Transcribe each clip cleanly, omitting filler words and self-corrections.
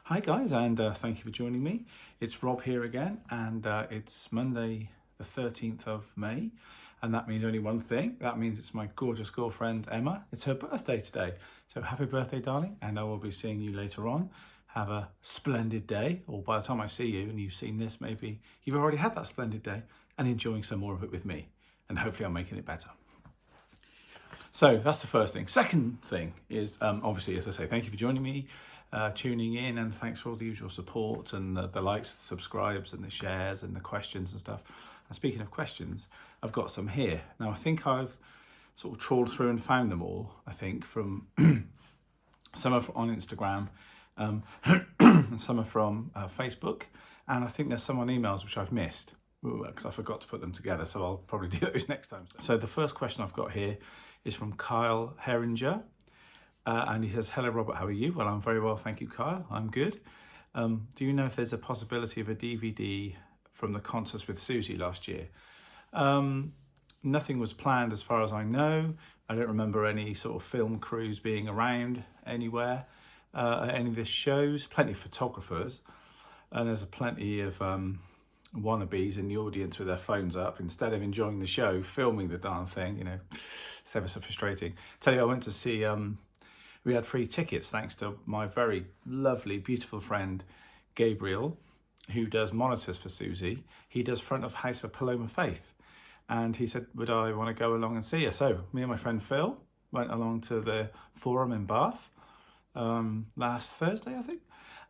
Hi guys, and thank you for joining me. It's Rob here again, and it's Monday the 13th of May, and that means only one thing. That means it's my gorgeous girlfriend Emma. It's her birthday today, so happy birthday, darling, and I will be seeing you later on. Have a splendid day, or by the time I see you and you've seen this, maybe you've already had that splendid day and enjoying some more of it with me, and hopefully I'm making it better. So that's the first thing. Second thing is, obviously, as I say, thank you for joining me, tuning in, and thanks for all the usual support and the likes, the subscribes, and the shares, and the questions and stuff. And speaking of questions, I've got some here. Now, I think I've sort of trawled through and found them all, I think, from some are on Instagram, and some are from Facebook, and I think there's some on emails which I've missed because I forgot to put them together, so I'll probably do those next time. So the first question I've got here is from Kyle Herringer, and he says, "Hello Robert, how are you?" Well, I'm very well, thank you, Kyle. I'm good. Do you know if there's a possibility of a DVD from the concerts with Susie last year? Nothing was planned as far as I know. I don't remember any sort of film crews being around anywhere at any of the shows. Plenty of photographers, and there's plenty of wannabes in the audience with their phones up instead of enjoying the show, filming the darn thing. You know, it's ever so frustrating. Tell you, I went to see. We had free tickets thanks to my very lovely, beautiful friend Gabriel, who does monitors for Susie. He does front of house for Paloma Faith, and he said, "Would I want to go along and see her?" So me and my friend Phil went along to the Forum in Bath last Thursday, I think.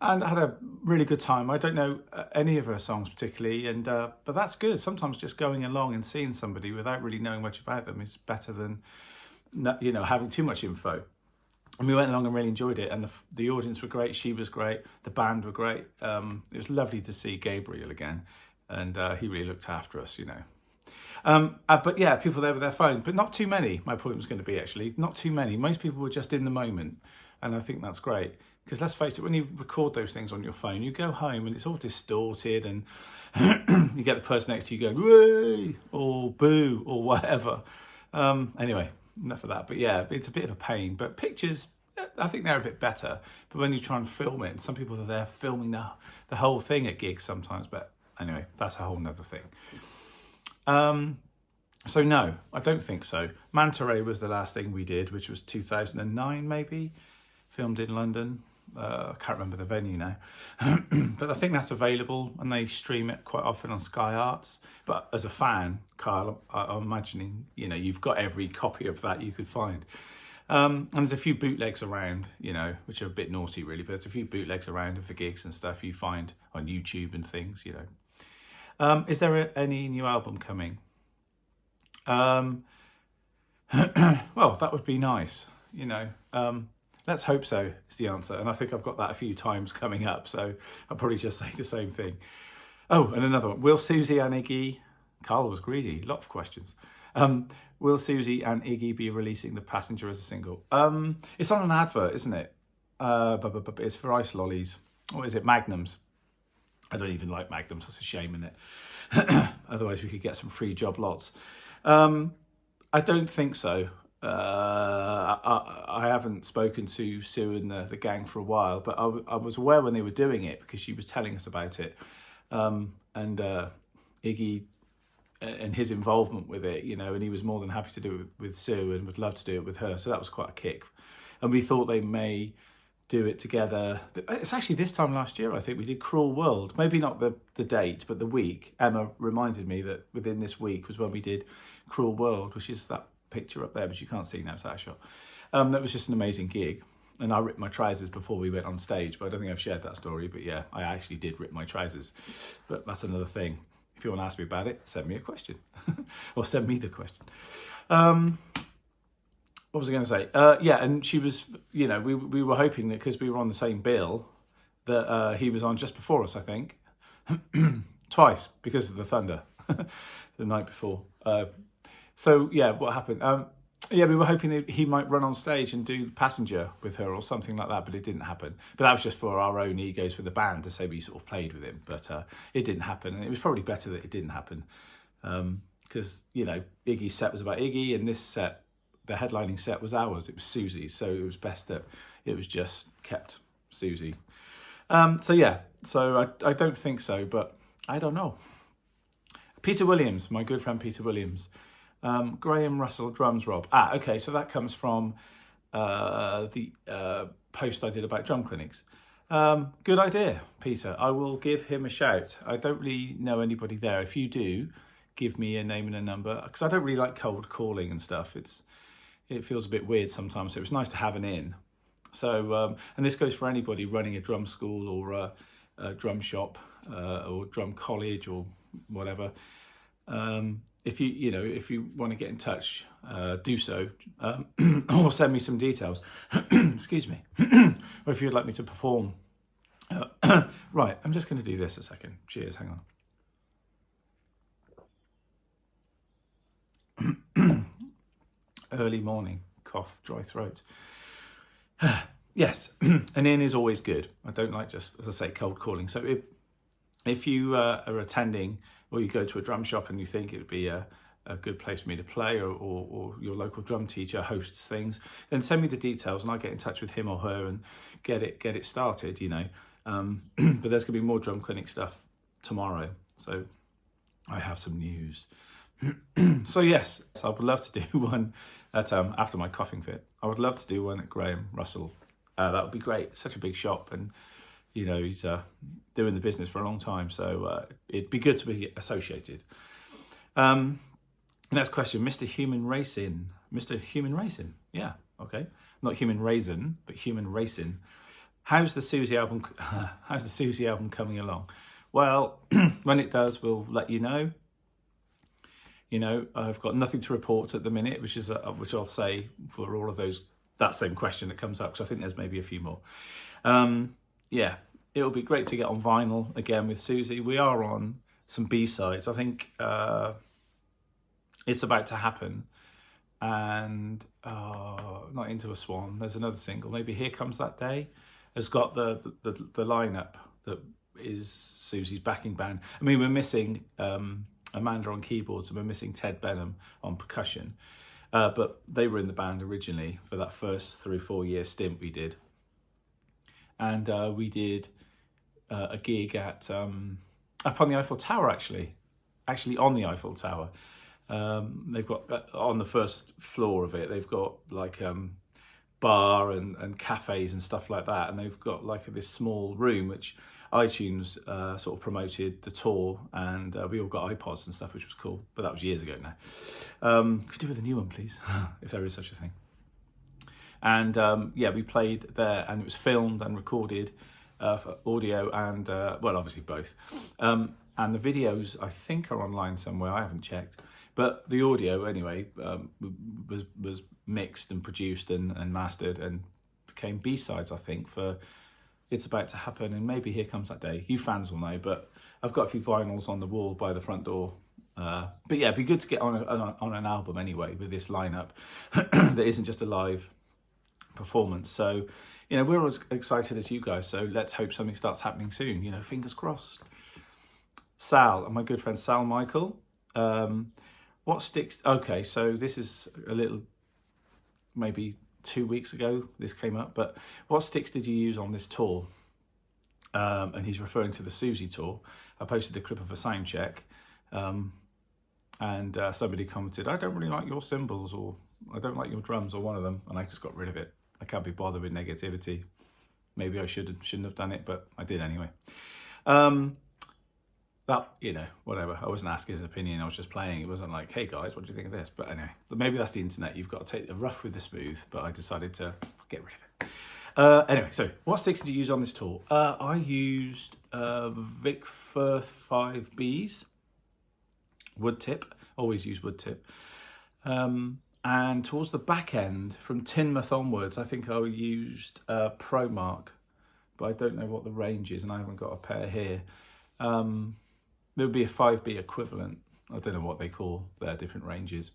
And I had a really good time. I don't know any of her songs particularly, and but that's good. Sometimes just going along and seeing somebody without really knowing much about them is better than having too much info. And we went along and really enjoyed it, and the audience were great. She was great. The band were great. It was lovely to see Gabriel again, and he really looked after us, But yeah, people there with their phones, but not too many. My point was going to be actually not too many. Most people were just in the moment, and I think that's great. Because let's face it, when you record those things on your phone, you go home and it's all distorted, and you get the person next to you going, "Way!" or "boo," or whatever. Anyway, enough of that. But yeah, it's a bit of a pain. But pictures, I think they're a bit better. But when you try and film it, some people are there filming the whole thing at gigs sometimes. But anyway, that's a whole nother thing. So no, I don't think so. Manta Ray was the last thing we did, which was 2009 maybe, filmed in London. I can't remember the venue now, but I think that's available, and they stream it quite often on Sky Arts. But as a fan, Kyle, I'm imagining you've got every copy of that you could find. And there's a few bootlegs around, which are a bit naughty really, but there's a few bootlegs around of the gigs and stuff you find on YouTube and things. Is there any new album coming? Well, that would be nice. Let's hope so, is the answer. And I think I've got that a few times coming up, so I'll probably just say the same thing. Oh, and another one. Will Susie and Iggy... Carl was greedy, lot of questions. Will Susie and Iggy be releasing The Passenger as a single? It's on an advert, isn't it? But it's for ice lollies. Or is it Magnums? I don't even like Magnums, that's a shame, isn't it? Otherwise we could get some free job lots. I don't think so. I haven't spoken to Sue and the gang for a while, but I was aware when they were doing it because she was telling us about it, and Iggy and his involvement with it, and he was more than happy to do it with Sue and would love to do it with her, so that was quite a kick. And we thought they may do it together. It's actually this time last year, I think, we did Cruel World. Maybe not the date, but the week. Emma reminded me that within this week was when we did Cruel World, which is that picture up there, but you can't see now, it's that shot. That was just an amazing gig, and I ripped my trousers before we went on stage, but I don't think I've shared that story. But yeah, I actually did rip my trousers, but that's another thing. If you want to ask me about it, send me a question or send me the question. What was I going to say? Yeah, and she was, we were hoping that because we were on the same bill that he was on just before us, I think, twice because of the thunder the night before. So yeah, what happened? We were hoping that he might run on stage and do Passenger with her or something like that, but it didn't happen. But that was just for our own egos for the band to say we sort of played with him, but it didn't happen, and it was probably better that it didn't happen because Iggy's set was about Iggy, and this set, the headlining set, was ours. It was Susie's, so it was best that it was just kept Susie. So yeah, so I don't think so, but I don't know. Peter Williams, my good friend Peter Williams. Graham Russell drums, Rob. Okay, so that comes from the post I did about drum clinics. Good idea, Peter. I will give him a shout. I don't really know anybody there. If you do, give me a name and a number, because I don't really like cold calling and stuff. It feels a bit weird sometimes, so it's nice to have an in. So, and this goes for anybody running a drum school or a drum shop or drum college or whatever. If you want to get in touch, do so, or send me some details. Excuse me. Or if you'd like me to perform. Right, I'm just going to do this a second. Cheers, hang on. Early morning, cough, dry throat. Yes, an in is always good. I don't like just, as I say, cold calling. So if you are attending or you go to a drum shop and you think it would be a good place for me to play, or your local drum teacher hosts things, then send me the details and I'll get in touch with him or her and get it started, you know. But there's going to be more drum clinic stuff tomorrow. So I have some news. So yes, I would love to do one at, after my coughing fit, I would love to do one at Graham Russell. That would be great. Such a big shop, and you know, he's doing the business for a long time, so it'd be good to be associated. Next question, Mr. Human Racing. Mr. Human Racing, yeah, okay. Not Human Raisin, but Human Racing. How's the Susie album? How's the Susie album coming along? Well, when it does, we'll let you know. You know, I've got nothing to report at the minute, which I'll say for all of those, that same question that comes up, because I think there's maybe a few more. Yeah, it'll be great to get on vinyl again with Susie. We are on some B-sides. I think It's About to Happen, and Not Into a Swan. There's another single, maybe Here Comes That Day, has got the lineup that is Susie's backing band. I mean, we're missing Amanda on keyboards, and we're missing Ted Benham on percussion. But they were in the band originally for that first 3 or 4 year stint we did. And we did a gig at up on the Eiffel Tower, actually on the Eiffel Tower. They've got on the first floor of it, they've got like bar and cafes and stuff like that, and they've got like this small room which iTunes sort of promoted the tour, and we all got iPods and stuff, which was cool, but that was years ago now. Could do with a new one, please, if there is such a thing. And yeah, we played there, and it was filmed and recorded for audio and well, obviously both. And the videos I think are online somewhere. I haven't checked, but the audio anyway was mixed and produced and mastered and became B-sides, I think, for It's About to Happen and maybe Here Comes That Day. You fans will know, but I've got a few vinyls on the wall by the front door. But yeah, it'd be good to get on an album anyway with this lineup that isn't just a live performance. So, you know, we're as excited as you guys, so let's hope something starts happening soon, you know, fingers crossed. Sal, my good friend Sal Michael, what sticks, okay, so this is a little, maybe 2 weeks ago this came up, but what sticks did you use on this tour? And he's referring to the Susie tour. I posted a clip of a sound check, and somebody commented, I don't really like your cymbals, or I don't like your drums, or one of them, and I just got rid of it. I can't be bothered with negativity. Maybe I shouldn't have done it, but I did anyway. That, you know, whatever. I wasn't asking his opinion. I was just playing. It wasn't like, hey guys, what do you think of this? But anyway, maybe that's the internet. You've got to take the rough with the smooth, but I decided to get rid of it. Anyway, so what sticks did you use on this tour? I used Vic Firth 5Bs, wood tip. Always use wood tip. And towards the back end, from Tinmouth onwards, I think I used ProMark, but I don't know what the range is, and I haven't got a pair here. There would be a 5B equivalent. I don't know what they call their different ranges,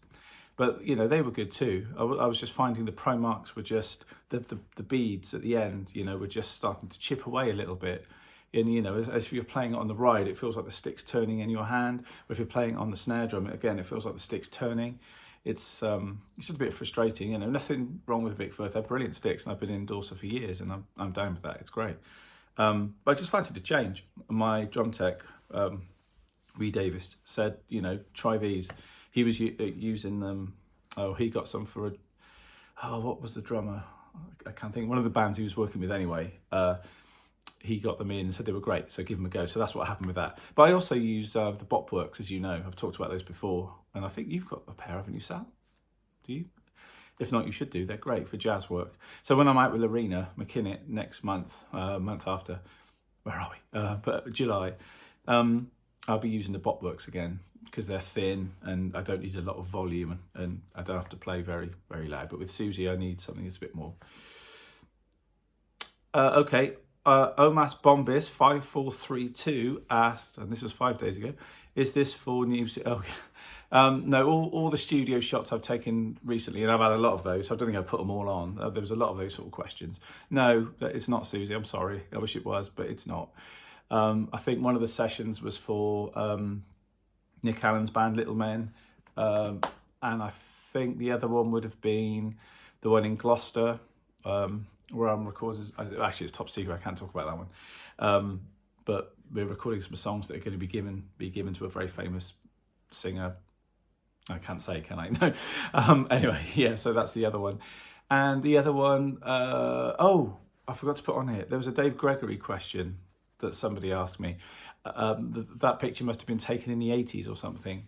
but you know, they were good too. I was just finding the ProMarks were just, the beads at the end, you know, were just starting to chip away a little bit. And you know, as if you're playing it on the ride, it feels like the stick's turning in your hand. Or if you're playing on the snare drum, again, it feels like the stick's turning. It's just a bit frustrating, you know. Nothing wrong with Vic Firth. They're brilliant sticks, and I've been in Dorset for years, and I'm down with that. It's great. But I just fancied a change. My drum tech, Wee Davis, said, try these. He was using them. Oh, he got some for what was the drummer? I can't think. One of the bands he was working with anyway. He got them in and said they were great, so give them a go. So that's what happened with that. But I also use the Bopworks, as you know. I've talked about those before. And I think you've got a pair, haven't you, Sal? Do you? If not, you should do. They're great for jazz work. So when I'm out with Lorena McKinnett next month, month after, where are we? But July, I'll be using the Bopworks again because they're thin and I don't need a lot of volume and I don't have to play very, very loud. But with Susie, I need something that's a bit more. Okay. Omas Bombis 5432 asked, and this was 5 days ago, is this for new? Okay. No, all the studio shots I've taken recently, and I've had a lot of those, so I don't think I've put them all on. There was a lot of those sort of questions. No, it's not Susie, I'm sorry. I wish it was, but it's not. I think one of the sessions was for Nick Allen's band, Little Men, and I think the other one would have been the one in Gloucester, where I'm recording. Actually, it's top secret. I can't talk about that one. But we're recording some songs that are going to be given to a very famous singer. I can't say, can I? No. Anyway, yeah. So that's the other one, and the other one. I forgot to put on here. There was a Dave Gregory question that somebody asked me. That picture must have been taken in the 80s or something.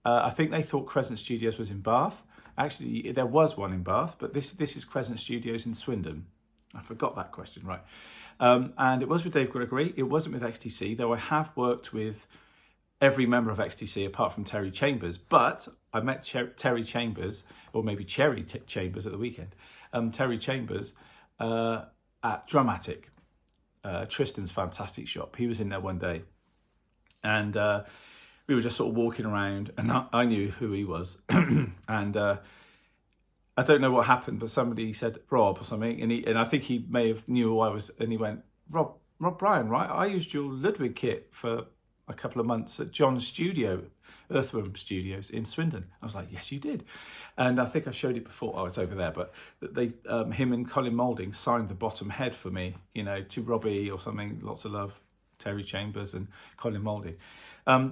I think they thought Crescent Studios was in Bath. Actually, there was one in Bath, but this is Crescent Studios in Swindon. I forgot that question, right? And it was with Dave Gregory. It wasn't with XTC, though I have worked with every member of XTC apart from Terry Chambers. But I met Terry Chambers, or maybe Cherry Chambers at the weekend. Terry Chambers at Dramatic, Tristan's fantastic shop. He was in there one day. And we were just sort of walking around and I knew who he was. And I don't know what happened, but somebody said Rob or something, and I think he may have knew who I was, and he went, Rob Bryan, right? I used your Ludwig kit for a couple of months at John's studio, Earthworm Studios in Swindon. I was like, yes, you did. And I think I showed it before. Oh, it's over there. But they, him and Colin Moulding signed the bottom head for me, to Robbie or something. Lots of love, Terry Chambers and Colin Moulding.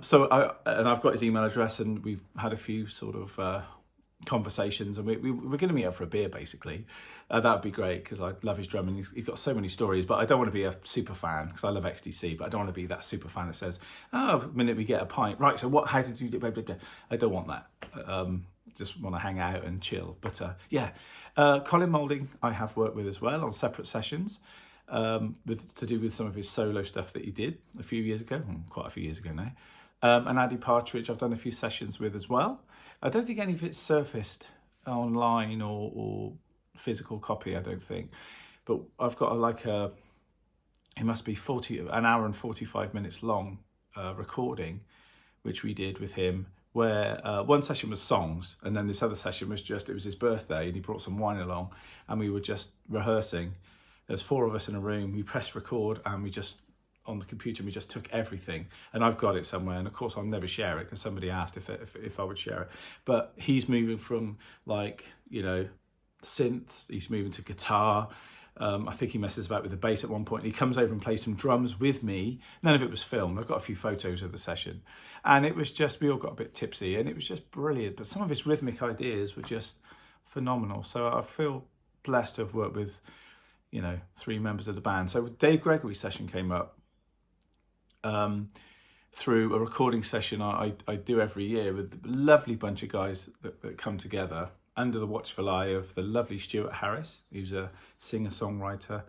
So I've got his email address, and we've had a few sort of conversations, and we're going to meet up for a beer basically. That would be great because I love his drumming. He's got so many stories, but I don't want to be a super fan because I love XTC, but I don't want to be that super fan that says, oh, the minute we get a pint, right, so how did you do, blah, blah, blah. I don't want that. Just want to hang out and chill. But Colin Moulding I have worked with as well on separate sessions, to do with some of his solo stuff that he did a few years ago, quite a few years ago now. And Andy Partridge I've done a few sessions with as well. I don't think any of it's surfaced online or physical copy, I don't think. But I've got it must be an hour and 45 minutes long recording, which we did with him, where one session was songs, and then this other session was it was his birthday, and he brought some wine along, and we were just rehearsing. There's 4 of us in a room, we pressed record, and we just, on the computer, we just took everything, and I've got it somewhere, and of course I'll never share it because somebody asked if I would share it. But he's moving from synths, he's moving to guitar. I think he messes about with the bass at one point. He comes over and plays some drums with me. None of it was filmed. I've got a few photos of the session, and it was just, we all got a bit tipsy, and it was just brilliant. But some of his rhythmic ideas were just phenomenal. So I feel blessed to have worked with 3 members of the band. So Dave Gregory's session came up through a recording session I do every year with a lovely bunch of guys that come together under the watchful eye of the lovely Stuart Harris, who's a singer-songwriter,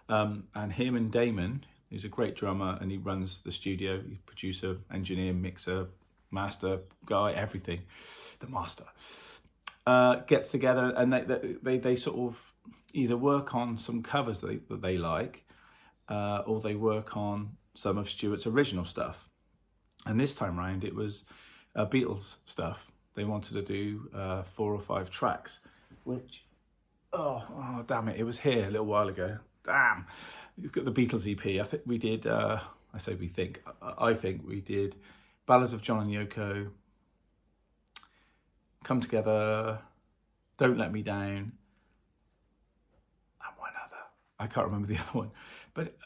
and him and Damon, who's a great drummer, and he runs the studio, he's producer, engineer, mixer, master guy, everything, the master, gets together, and they sort of either work on some covers that they like, or they work on some of Stuart's original stuff. And this time round, it was Beatles stuff. They wanted to do 4 or 5 tracks, which, oh, damn it, it was here a little while ago. Damn. You've got the Beatles EP. I think we did, I think we did Ballad of John and Yoko, Come Together, Don't Let Me Down, and one other. I can't remember the other one. But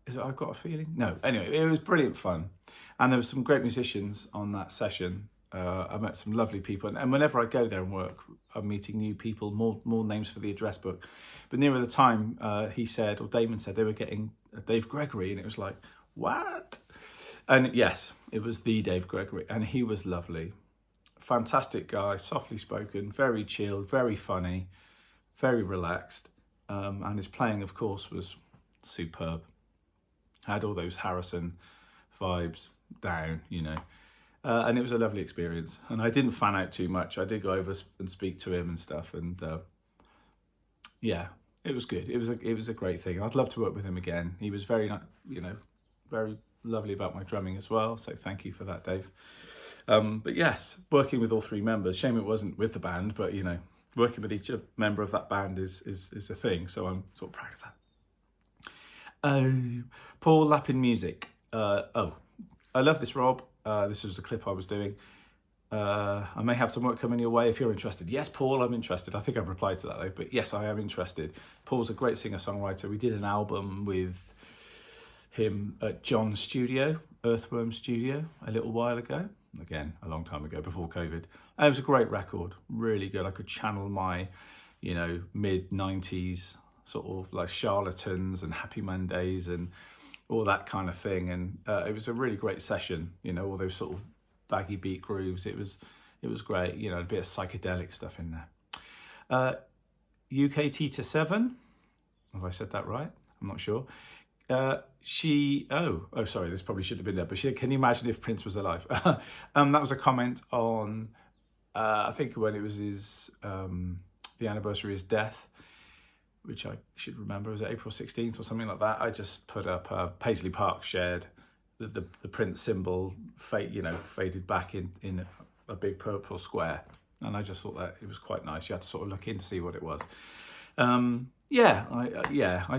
Is it I've Got a Feeling? No. Anyway, it was brilliant fun. And there were some great musicians on that session. I met some lovely people. And whenever I go there and work, I'm meeting new people, more names for the address book. But nearer the time, he said, or Damon said, they were getting Dave Gregory. And it was like, what? And yes, it was the Dave Gregory. And he was lovely. Fantastic guy, softly spoken, very chilled, very funny, very relaxed. And his playing, of course, was superb. Had all those Harrison vibes down, you know. And it was a lovely experience. And I didn't fan out too much. I did go over and speak to him and stuff. And yeah, it was good. It was a great thing. I'd love to work with him again. He was very, you know, very lovely about my drumming as well. So thank you for that, Dave. But yes, working with all three members. Shame it wasn't with the band, but you know, working with each member of that band is a thing. So I'm sort of proud of that. Paul Lappin Music. I love this, Rob. This was a clip I was doing. I may have some work coming your way if you're interested. Yes, Paul, I'm interested. I think I've replied to that though, but yes, I am interested. Paul's a great singer-songwriter. We did an album with him at John's studio, Earthworm Studio, a little while ago. Again, a long time ago, before COVID. And it was a great record, really good. I could channel my, you know, mid-90s sort of like Charlatans and Happy Mondays and all that kind of thing. And it was a really great session, you know, all those sort of baggy beat grooves. It was great, you know, a bit of psychedelic stuff in there. UK Tita 7, have I said that right? I'm not sure. Sorry, this probably should have been there, but can you imagine if Prince was alive? That was a comment on, I think when it was the anniversary of his death, which I should remember, was it April 16th or something like that? I just put up, Paisley Park shared the Prince symbol, faded back in a big purple square. And I just thought that it was quite nice. You had to sort of look in to see what it was. I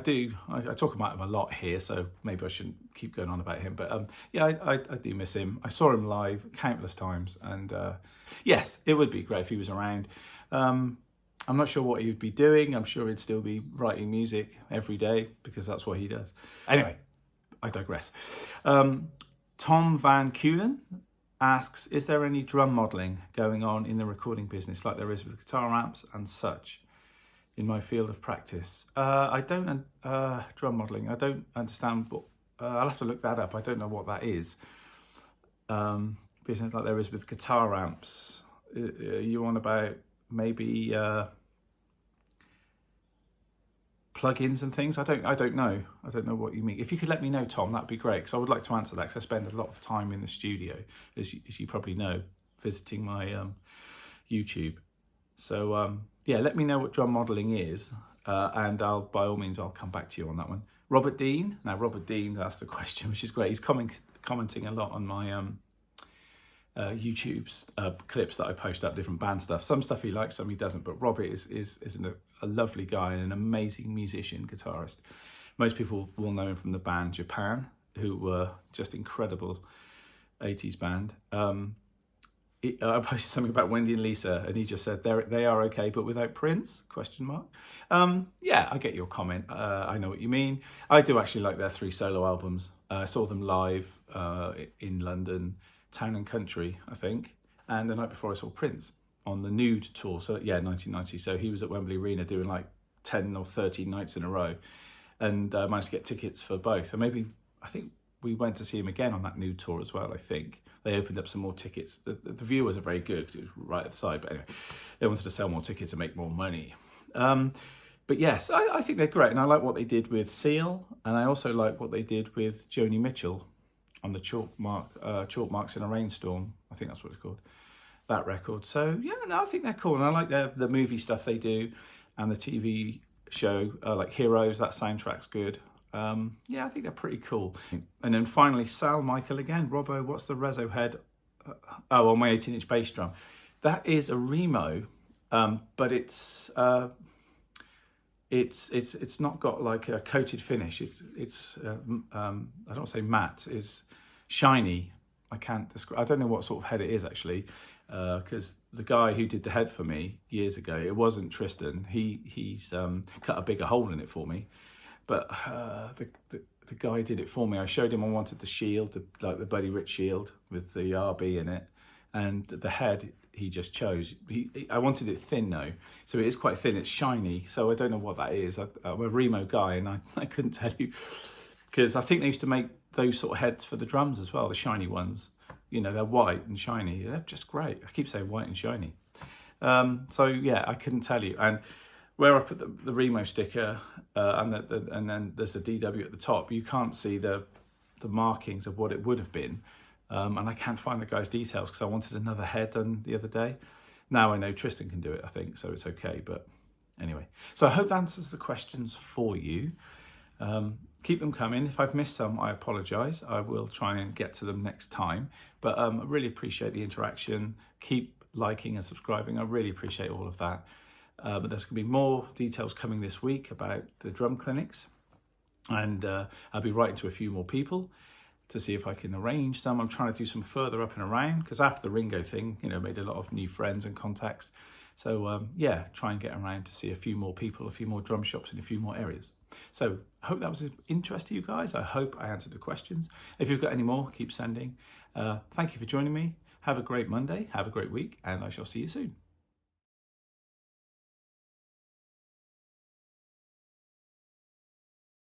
do. I talk about him a lot here, so maybe I shouldn't keep going on about him. But I do miss him. I saw him live countless times, and yes, it would be great if he was around. I'm not sure what he would be doing. I'm sure he'd still be writing music every day because that's what he does. Anyway, I digress. Tom Van Kulen asks, is there any drum modelling going on in the recording business like there is with guitar amps and such? In my field of practice, I don't drum modelling. I don't understand what. I'll have to look that up. I don't know what that is. Business like there is with guitar amps. You on about maybe plugins and things? I don't know. I don't know what you mean. If you could let me know, Tom, that'd be great. Because I would like to answer that. Because I spend a lot of time in the studio, as you probably know, visiting my YouTube. So. Yeah, let me know what drum modelling is, and by all means, I'll come back to you on that one. Robert Dean. Now, Robert Dean's asked a question, which is great. He's commenting a lot on my YouTube clips that I post up, different band stuff. Some stuff he likes, some he doesn't. But Robert is a lovely guy and an amazing musician, guitarist. Most people will know him from the band Japan, who were just incredible 80s band. I posted something about Wendy and Lisa, and he just said they are okay, but without Prince? ? Yeah, I get your comment. I know what you mean. I do actually like their 3 solo albums. I saw them live in London, Town and Country, I think. And the night before I saw Prince on the Nude tour. So yeah, 1990. So he was at Wembley Arena doing like 10 or 13 nights in a row, and managed to get tickets for both. And I think we went to see him again on that Nude tour as well, I think. They opened up some more tickets. The view wasn't very good because it was right at the side. But anyway, they wanted to sell more tickets and make more money. But yes, I think they're great. And I like what they did with Seal. And I also like what they did with Joni Mitchell on the Chalk Marks in a Rainstorm. I think that's what it's called, that record. So yeah, no, I think they're cool. And I like the movie stuff they do and the TV show, like Heroes. That soundtrack's good. Yeah, I think they're pretty cool. And then finally, Sal Michael again. Robbo, what's the Rezo head? On my 18-inch bass drum. That is a Remo, but it's not got like a coated finish. It's I don't want to say matte. It's shiny. I can't describe. I don't know what sort of head it is actually, because the guy who did the head for me years ago, it wasn't Tristan. He's cut a bigger hole in it for me. But the guy did it for me. I showed him I wanted the shield, like the Buddy Rich shield with the RB in it, and the head he just chose. I wanted it thin though, so it is quite thin. It's shiny, so I don't know what that is. I'm a Remo guy, and I couldn't tell you, because I think they used to make those sort of heads for the drums as well, the shiny ones. You know, they're white and shiny. They're just great. I keep saying white and shiny. So yeah, I couldn't tell you. And where I put the Remo sticker and then there's the DW at the top, you can't see the markings of what it would have been. And I can't find the guy's details because I wanted another head done the other day. Now I know Tristan can do it, I think, so it's okay. But anyway, so I hope that answers the questions for you. Keep them coming. If I've missed some, I apologise. I will try and get to them next time. But I really appreciate the interaction. Keep liking and subscribing. I really appreciate all of that. But there's going to be more details coming this week about the drum clinics. And I'll be writing to a few more people to see if I can arrange some. I'm trying to do some further up and around, because after the Ringo thing, you know, made a lot of new friends and contacts. So yeah, try and get around to see a few more people, a few more drum shops in a few more areas. So I hope that was of interest to you guys. I hope I answered the questions. If you've got any more, keep sending. Thank you for joining me. Have a great Monday, have a great week, and I shall see you soon.